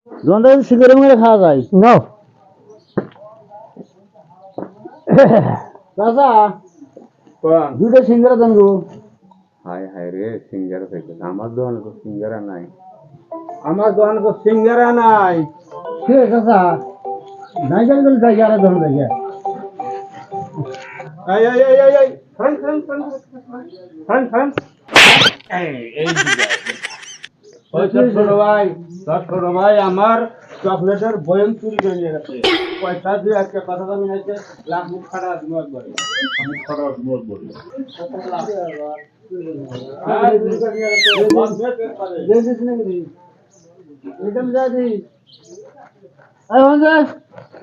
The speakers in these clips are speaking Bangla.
জোনটা সিঙ্গারা মিঙ্গারা খাওয়া যায় নাও চাচা কোন দুইটা সিঙ্গারা দেন গো হায় হায় রে সিঙ্গারা থেকে আমার দোকানে তো সিঙ্গারা নাই আমার দোকানে তো সিঙ্গারা নাই কে চাচা নাই জানি গেলে যাই আর ধরুন যাই এই খান ওই ছোট ভাই আমার চকলেটের বয়ম চুরি করে নিয়ে গেছে পয়সা দিয়ে একটা কথা দামি হয়েছে লাখ মুখ খারাপ নোট বলে আমি খারাপ নোট বলি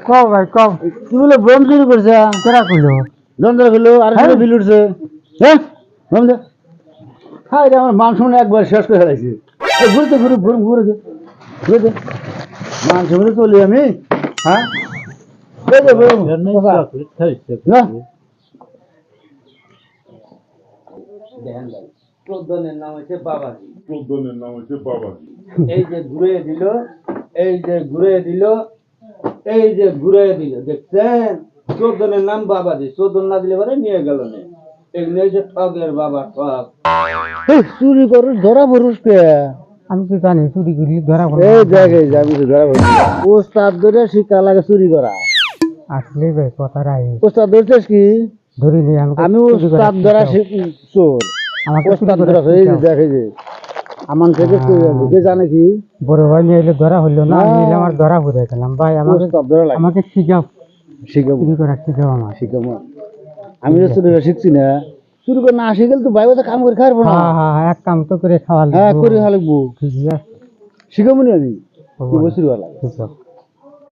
কও ভাই কও কি বলে বোম চুরি করছে কেরা কইলো যন্ত্র কইলো আর বিল উঠছে হ্যাঁ বোম দে হাই রে আমার মান শুনে একবার শেষ করে ফেলাইছে ঘুরতে ঘুরে দে মান শুনে চলি আমি হ্যাঁ দে দে বোম না প্রদ্যনের নাম হচ্ছে বাবাজি প্রদ্যনের নাম হচ্ছে বাবাজি এই যে ঘুরে দিল এই যে ঘুরে দিল এই যে ঘুরে দিল দেখছেন চোদ্দনের নাম বাবাজি চোদ্দন না দিলে পরে নিয়ে গেল না এগুলো হচ্ছে ঠগের বাবা ঠগ চুরি করু ধরা পড়ুস কে আমি তো জানি চুরি করি ধরা এই দেখ এই যে আমি তো ধরা পড়ি ওস্তাদ ধরে শিক্ষা লাগে চুরি করা আসলে ভাই কথা রাই ওস্তাদ ধরছিস কি ধরিনি আমি ওস্তাদ ধরা চোর আমাকে ওস্তাদ ধরা এই যে দেখ এই যে আমার থেকে চুরি আছে কে জানে কি বড় ভাই নিয়ে এলে ধরা হইলো না আমি এলে আমার ধরা পড়ে গেলাম ভাই আমাকে ওস্তাদ ধরা লাগে আমাকে শিখাও শিখাবো চুরি করা শিখাও আমার শিখাবো আমি তো চুরি করা শিখছি না চুরি করে না শিখে তো ভাই তো কাম করে খাওয়াবো না হ্যাঁ এক কাম তো করে খাওয়া হ্যাঁ করে খাওয়া লাগবো ঠিক আছে শিখাবো নি আমি কি বসির ভালো ঠিক আছে